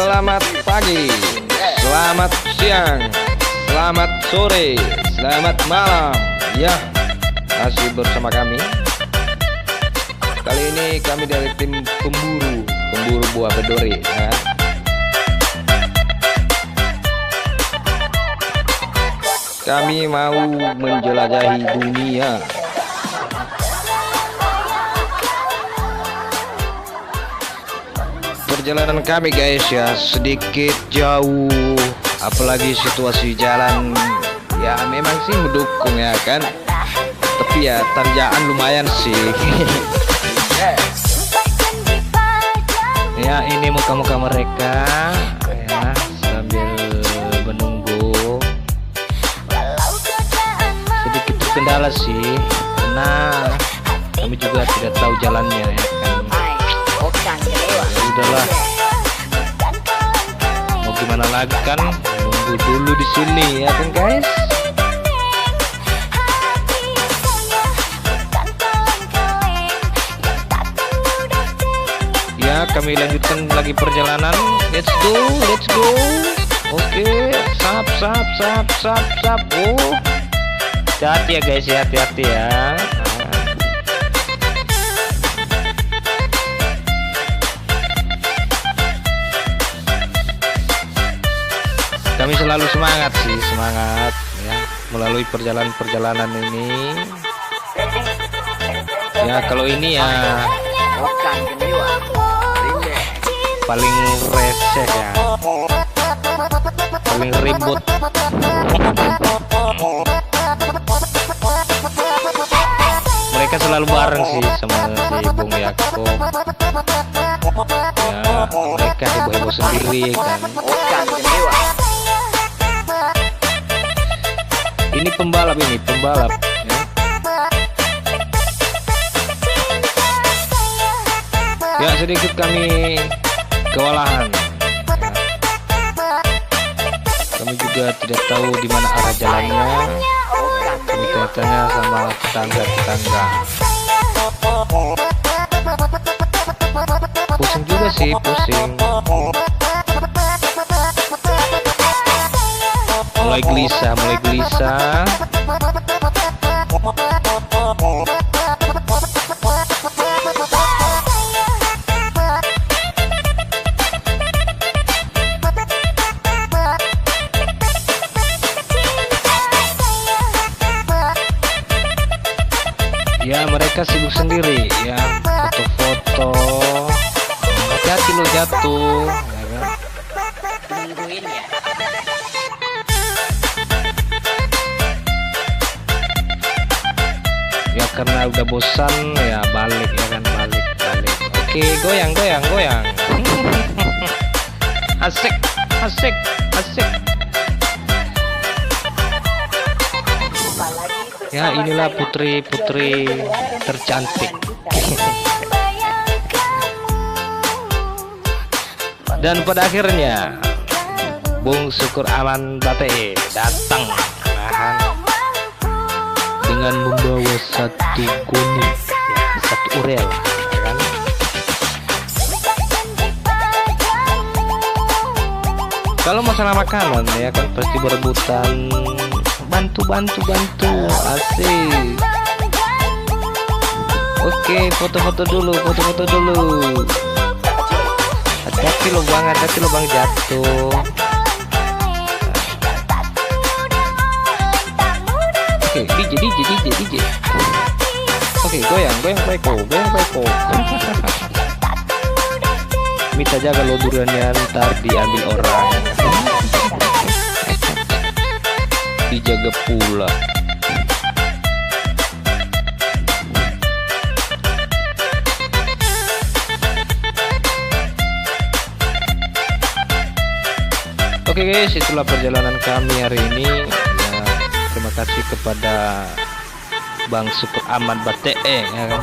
Selamat pagi, selamat siang, selamat sore, selamat malam. Ya, masih bersama kami. Kali ini kami dari tim pemburu buah bedori, ya. Kami mau menjelajahi dunia. Perjalanan kami guys ya sedikit jauh, apalagi situasi jalan ya memang sih mendukung ya kan, tapi ya tanjakan lumayan sih. Ya ini muka-muka mereka ya sambil menunggu. Sedikit terkendala sih karena kami juga tidak tahu jalannya ya kan. Udahlah, mau gimana lagi kan, nunggu dulu di sini ya kan guys. Ya kami lanjutkan lagi perjalanan. Let's go. Oke, sap. Oh, hati-hati ya guys ya, hati-hati ya. Kami selalu semangat ya melalui perjalanan ini. Ya kalau ini ya paling reseh ya, paling ribut. Mereka selalu bareng sih sama si Bung Yakob. Ya mereka heboh-heboh sendiri kan. Ini pembalap ya. Ya sedikit kami kewalahan. Kami juga tidak tahu di mana arah jalannya. Kami tanya sama tetangga. Pusing juga sih, pusing. Mulai gelisah. Ya mereka sibuk sendiri ya, foto-foto. Hati-hati lo jatuh ya kan? Tungguin ya. Ya karena udah bosan ya balik ya kan, balik. Oke, goyang. Asik. Ya inilah putri tercantik. Dan pada akhirnya Bung Syukur Aman Bate datang dengan membawa satu goni ya, satu urel ya kan? Kalau masalah makanan ya kan pasti berebutan, bantu asik. Oke, foto-foto dulu. Hati-hati lo bang jatuh. Oke, DJ. Oke, goyang peko. Minta jaga lo duriannya ntar diambil orang. Dijaga pula. Oke guys, itulah perjalanan kami hari ini ya, terima kasih kepada Bang Syukur Aman Bate ya kan.